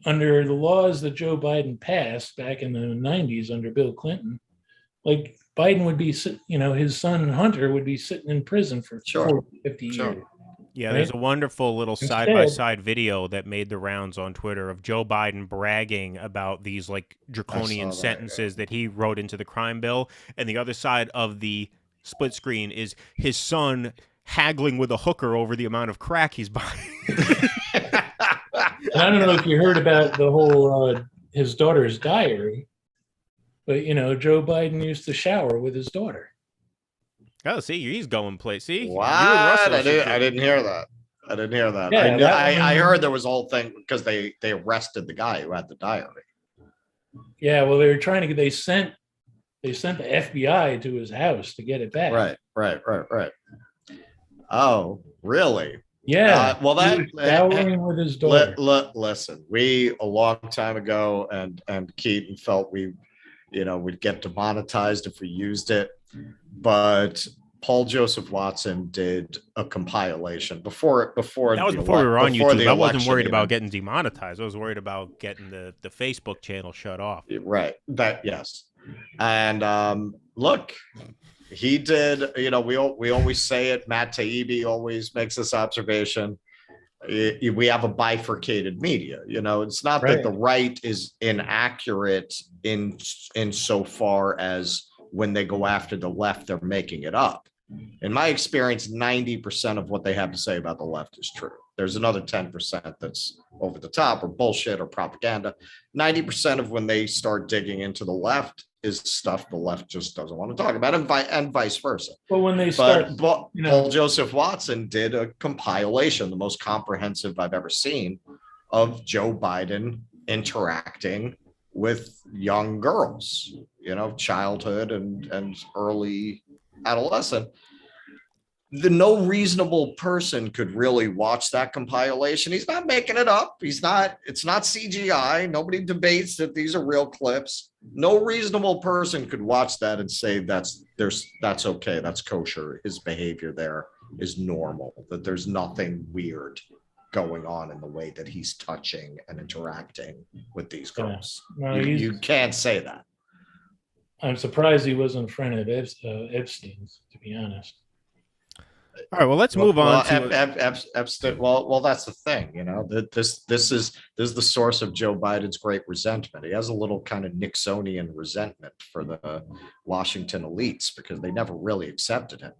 Under the laws that Joe Biden passed back in the 90s under Bill Clinton, like Biden would be, you know, his son Hunter would be sitting in prison for 40, 50 years. Yeah, right? there's a wonderful little Instead- side-by-side video that made the rounds on Twitter of Joe Biden bragging about these like draconian I saw that, sentences that he wrote into the crime bill, and the other side of the split screen is his son haggling with a hooker over the amount of crack he's buying. And I don't know if you heard about the whole his daughter's diary, but Joe Biden used to shower with his daughter. Oh, see, he's going place. See, you and What? Russell I should didn't hear that. I didn't hear that. Yeah, I heard there was a whole thing because they arrested the guy who had the diary. Yeah, well, they were trying to. They sent the FBI to his house to get it back. Right. Oh, really? Yeah. Well, he was showering with his daughter. Listen, we a long time ago, and Keaton felt we'd get demonetized if we used it, but Paul Joseph Watson did a compilation before. That was before we were on YouTube. I wasn't worried about getting demonetized. I was worried about getting the Facebook channel shut off. Right. Yes. And look, he did. We always say it. Matt Taibbi always makes this observation. We have a bifurcated media. It's not that the right is inaccurate in so far as when they go after the left, they're making it up. In my experience, 90% of what they have to say about the left is true. There's another 10% that's over the top or bullshit or propaganda. 90% of when they start digging into the left is stuff the left just doesn't want to talk about, and vice versa. Well, when they start, Paul Joseph Watson did a compilation, the most comprehensive I've ever seen, of Joe Biden interacting with young girls, childhood and early adolescent. No reasonable person could really watch that compilation. He's not making it up. It's not CGI. Nobody debates that these are real clips. No reasonable person could watch that and say that's okay. That's kosher. His behavior there is normal, that there's nothing weird going on in the way that he's touching and interacting with these girls. No, you can't say that. I'm surprised he wasn't a friend of Epstein's, to be honest. All right, well, let's move on to Epstein. Well, that's the thing, this is the source of Joe Biden's great resentment. He has a little kind of Nixonian resentment for the Washington elites because they never really accepted him.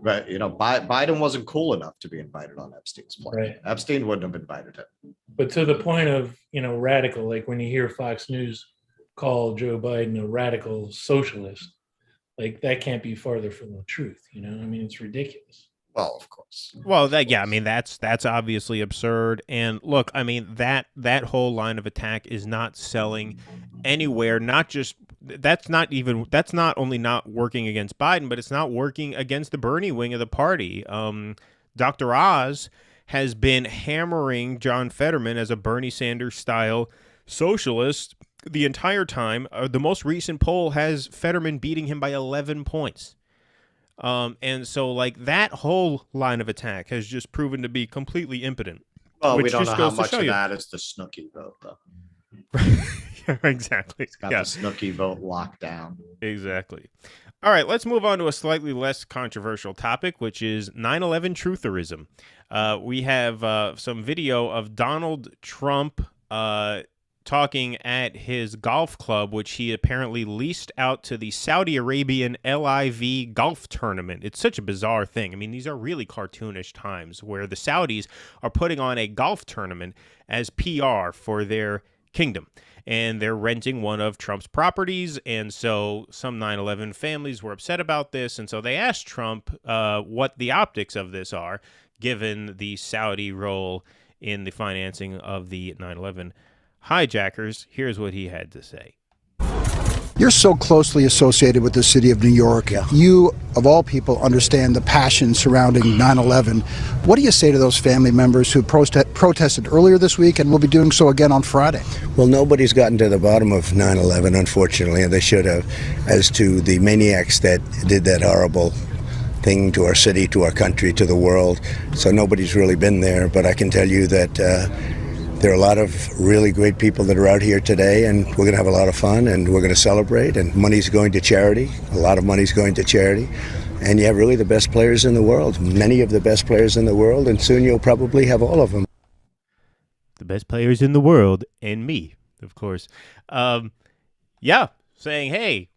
But Biden wasn't cool enough to be invited on Epstein's plane. Right. Epstein wouldn't have invited him. But to the point of radical, like when you hear Fox News call Joe Biden a radical socialist, like that can't be farther from the truth. It's ridiculous. Well, of course. Well, that's obviously absurd. And look, that whole line of attack is not selling anywhere. That's not only not working against Biden, but it's not working against the Bernie wing of the party. Dr. Oz has been hammering John Fetterman as a Bernie Sanders style socialist the entire time. The most recent poll has Fetterman beating him by 11 points. And so that whole line of attack has just proven to be completely impotent. Well, we don't know how much of that is the Snooki vote, though. Exactly. It's got the Snooki vote locked down. Exactly. All right, let's move on to a slightly less controversial topic, which is 9/11 trutherism. We have some video of Donald Trump talking at his golf club, which he apparently leased out to the Saudi Arabian LIV golf tournament. It's such a bizarre thing. These are really cartoonish times where the Saudis are putting on a golf tournament as PR for their kingdom. And they're renting one of Trump's properties. And so some 9/11 families were upset about this. And so they asked Trump what the optics of this are, given the Saudi role in the financing of the 9/11 hijackers. Here's what he had to say. You're so closely associated with the city of New York. Yeah. You, of all people, understand the passion surrounding 9/11. What do you say to those family members who protested earlier this week and will be doing so again on Friday? Well, nobody's gotten to the bottom of 9/11, unfortunately, and they should have, as to the maniacs that did that horrible thing to our city, to our country, to the world. So nobody's really been there, but I can tell you that there are a lot of really great people that are out here today, and we're going to have a lot of fun, and we're going to celebrate, and money's going to charity. A lot of money's going to charity. And you have really the best players in the world, many of the best players in the world, and soon you'll probably have all of them. The best players in the world, and me, of course. Yeah, saying, hey,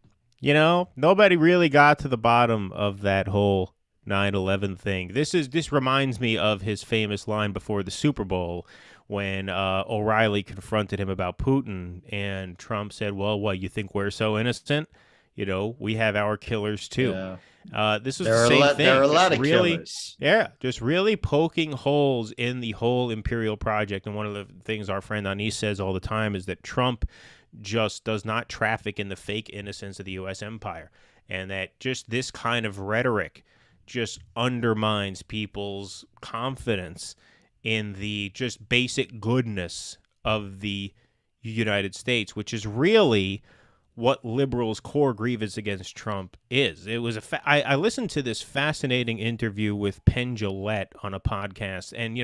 nobody really got to the bottom of that whole 9/11 thing. This reminds me of his famous line before the Super Bowl when O'Reilly confronted him about Putin, and Trump said, well, what, you think we're so innocent? We have our killers too. Yeah. This was the same thing. There are a lot of really, killers. Yeah, just really poking holes in the whole imperial project. And one of the things our friend Anis says all the time is that Trump just does not traffic in the fake innocence of the U.S. empire. And that just this kind of rhetoric just undermines people's confidence in the just basic goodness of the United States, which is really what liberals' core grievance against Trump is. It was I listened to this fascinating interview with Penn Jillette on a podcast, and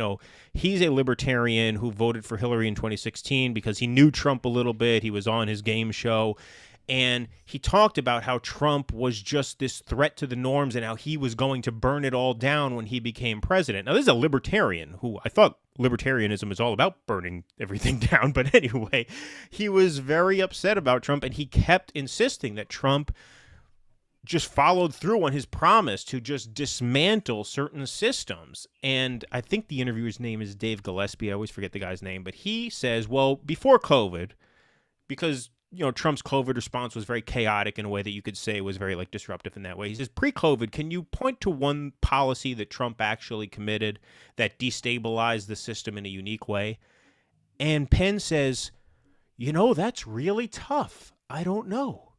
he's a libertarian who voted for Hillary in 2016 because he knew Trump a little bit. He was on his game show, and he talked about how Trump was just this threat to the norms and how he was going to burn it all down when he became president. Now, this is a libertarian who I thought libertarianism is all about burning everything down. But anyway, he was very upset about Trump, and he kept insisting that Trump just followed through on his promise to just dismantle certain systems. And I think the interviewer's name is Dave Gillespie. I always forget the guy's name. But he says, well, before COVID, because Trump's COVID response was very chaotic in a way that you could say was very disruptive in that way. He says, pre-COVID, can you point to one policy that Trump actually committed that destabilized the system in a unique way? And Penn says, that's really tough. I don't know.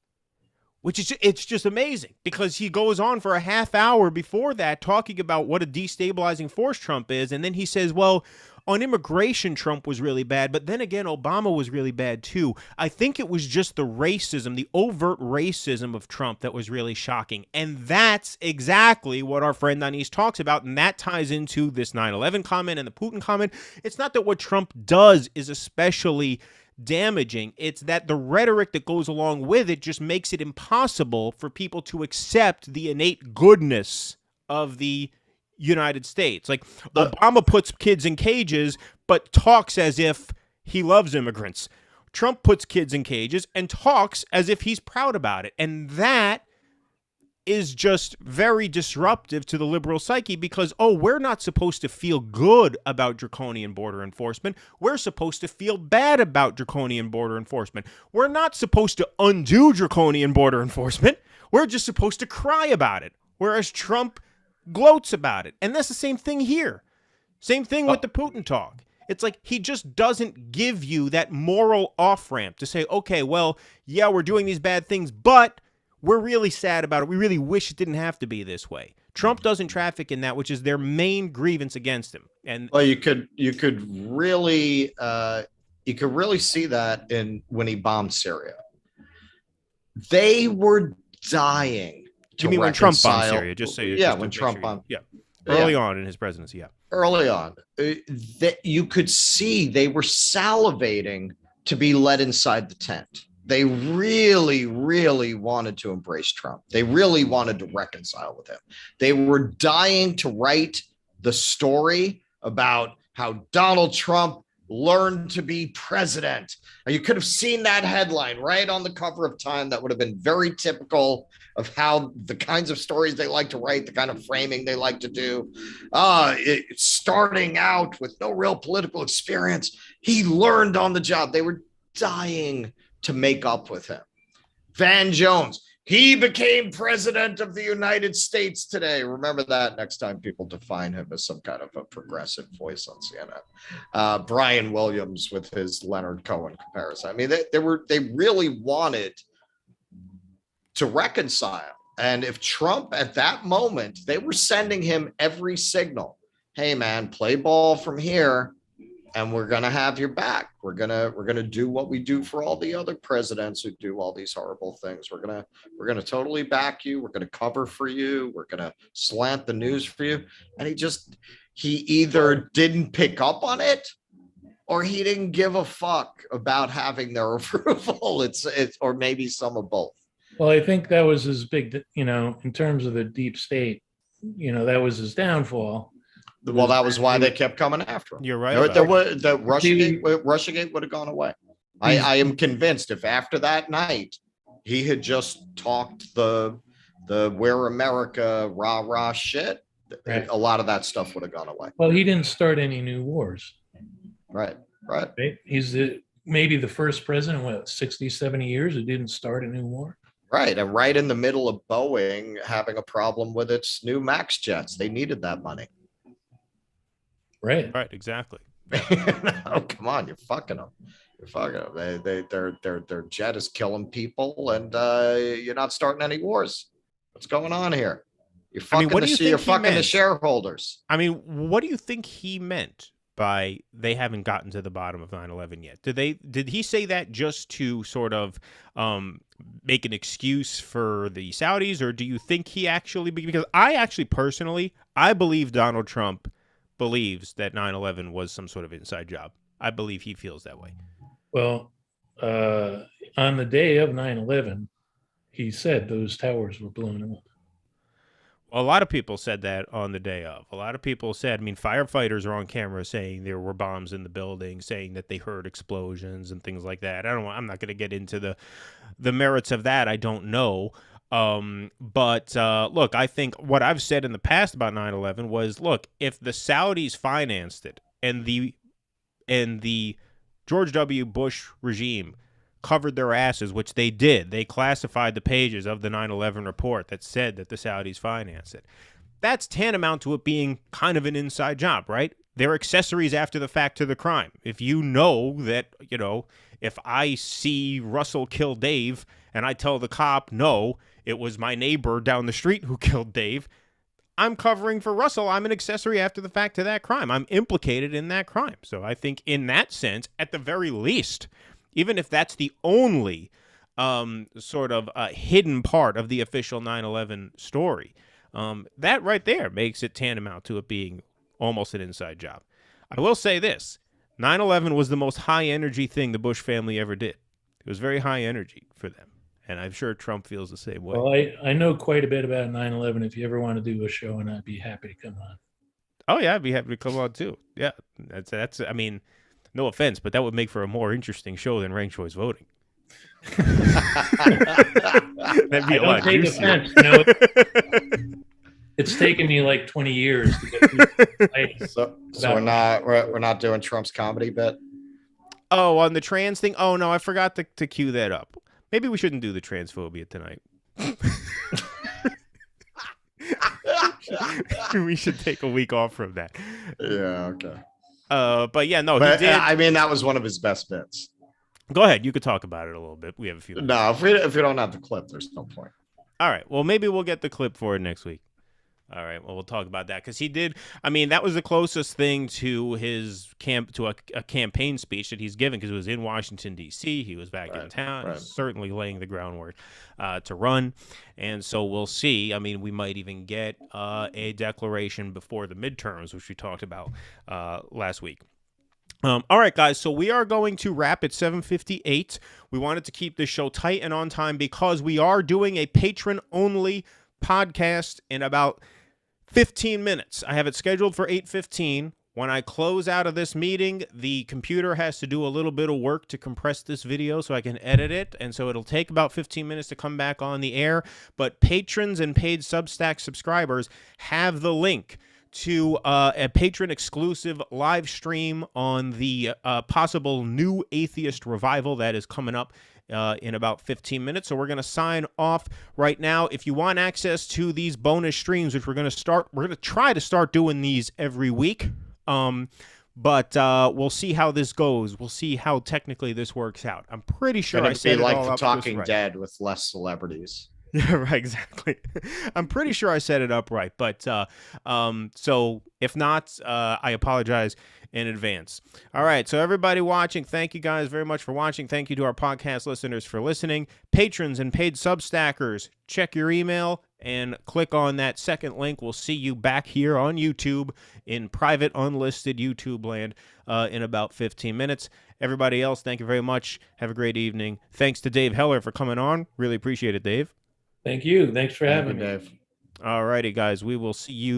It's just amazing because he goes on for a half hour before that talking about what a destabilizing force Trump is. And then he says, well, on immigration, Trump was really bad, but then again, Obama was really bad too. I think it was just the racism, the overt racism of Trump that was really shocking. And that's exactly what our friend Anis talks about, and that ties into this 9/11 comment and the Putin comment. It's not that what Trump does is especially damaging. It's that the rhetoric that goes along with it just makes it impossible for people to accept the innate goodness of the United States. Obama puts kids in cages, but talks as if he loves immigrants. Trump puts kids in cages and talks as if he's proud about it. And that is just very disruptive to the liberal psyche because, we're not supposed to feel good about draconian border enforcement. We're supposed to feel bad about draconian border enforcement. We're not supposed to undo draconian border enforcement. We're just supposed to cry about it. Whereas Trump gloats about it. And that's the same thing here. Same thing with the Putin talk. It's he just doesn't give you that moral off-ramp to say, okay, well, yeah, we're doing these bad things, but we're really sad about it. We really wish it didn't have to be this way. Trump doesn't traffic in that, which is their main grievance against him. And well, you could really see that when he bombed Syria. They were dying. You mean when Trump bombed Syria? Just so when Trump bombed. Yeah, early on in his presidency. Yeah, early on, that you could see they were salivating to be let inside the tent. They really, really wanted to embrace Trump. They really wanted to reconcile with him. They were dying to write the story about how Donald Trump learned to be president. And you could have seen that headline right on the cover of Time. That would have been very typical of how the kinds of stories they like to write, the kind of framing they like to do. Starting out with no real political experience, he learned on the job. They were dying to make up with him. Van Jones, he became president of the United States today. Remember that next time people define him as some kind of a progressive voice on CNN. Brian Williams with his Leonard Cohen comparison. I mean, they really wanted to reconcile. And if Trump at that moment, they were sending him every signal. Hey man, play ball from here. And we're going to have your back. We're going to do what we do for all the other presidents who do all these horrible things. We're going to totally back you. We're going to cover for you. We're going to slant the news for you. And he either didn't pick up on it or he didn't give a fuck about having their approval. It's or maybe some of both. Well, I think that was his big, in terms of the deep state, that was his downfall. Well, that was why they kept coming after him. You're right. The Russiagate would have gone away. I am convinced if after that night he had just talked the "We're America" rah rah shit, Right. a lot of that stuff would have gone away. Well, he didn't start any new wars. Right. He's maybe the first president, 60, 70 years who didn't start a new war. Right. And right in the middle of Boeing having a problem with its new MAX jets. They needed that money. Right. Right, exactly. Oh, come on, you're fucking them. You're fucking them. Their jet is killing people, and you're not starting any wars. What's going on here? You're fucking the shareholders. I mean, what do you think he meant by they haven't gotten to the bottom of 9/11 yet? Did he say that just to sort of make an excuse for the Saudis, or do you think he actually, because I actually personally, I believe Donald Trump believes that 9/11 was some sort of inside job. I believe he feels that way. Well, on the day of 9/11, he said those towers were blown up. A lot of people said that on the day of. A lot of people said, I mean, firefighters are on camera saying there were bombs in the building, saying that they heard explosions and things like that. I'm not going to get into the merits of that. I don't know. But look, I think what I've said in the past about 9/11 was, look, if the Saudis financed it and the George W. Bush regime covered their asses, which they did. They classified the pages of the 9/11 report that said that the Saudis financed it. That's tantamount to it being kind of an inside job, right? They're accessories after the fact to the crime. If you know that, if I see Russell kill Dave and I tell the cop, no, it was my neighbor down the street who killed Dave, I'm covering for Russell. I'm an accessory after the fact to that crime. I'm implicated in that crime. So I think in that sense, at the very least, even if that's the only sort of hidden part of the official 9/11 story, that right there makes it tantamount to it being almost an inside job. I will say this. 9/11 was the most high-energy thing the Bush family ever did. It was very high energy for them, and I'm sure Trump feels the same way. Well, I know quite a bit about 9/11. If you ever want to do a show, and I'd be happy to come on. Oh, yeah, I'd be happy to come on, too. Yeah, that's. I mean, no offense, but that would make for a more interesting show than ranked choice voting. That'd be a lot juicier. It's taken me like 20 years to get through. So we're not doing Trump's comedy bit. Oh, on the trans thing? Oh, no, I forgot to cue that up. Maybe we shouldn't do the transphobia tonight. We should take a week off from that. Yeah, okay. But yeah, no, he did. I mean, that was one of his best bits. Go ahead. You could talk about it a little bit. We have a few minutes. No, if we don't have the clip, there's no point. All right. Well, maybe we'll get the clip for it next week. All right. Well, we'll talk about that because he did. I mean, that was the closest thing to his a campaign speech that he's given because it was in Washington, D.C. He was back in town. Right. He's certainly laying the groundwork to run. And so we'll see. I mean, we might even get a declaration before the midterms, which we talked about last week. All right, guys, so we are going to wrap at 7:58. We wanted to keep this show tight and on time because we are doing a patron-only podcast in about 15 minutes. I have it scheduled for 8:15. When I close out of this meeting, the computer has to do a little bit of work to compress this video so I can edit it, and so it'll take about 15 minutes to come back on the air. But patrons and paid Substack subscribers have the link to a patron-exclusive live stream on the possible new atheist revival that is coming up in about 15 minutes. So we're going to sign off right now. If you want access to these bonus streams, which we're going to try to start doing these every week. But we'll see how this goes. We'll see how technically this works out. I'm pretty sure I said it all up just right. Like the Talking Dead with less celebrities. Yeah, right, exactly. I'm pretty sure I set it up right, but so if not, I apologize in advance. All right, so everybody watching, thank you guys very much for watching. Thank you to our podcast listeners for listening. Patrons and paid Substackers, check your email and click on that second link. We'll see you back here on YouTube in private, unlisted YouTube land in about 15 minutes. Everybody else, thank you very much. Have a great evening. Thanks to Dave Heller for coming on. Really appreciate it, Dave. Thank you. Thanks for Thank having you, me. Dave. All righty, guys. We will see you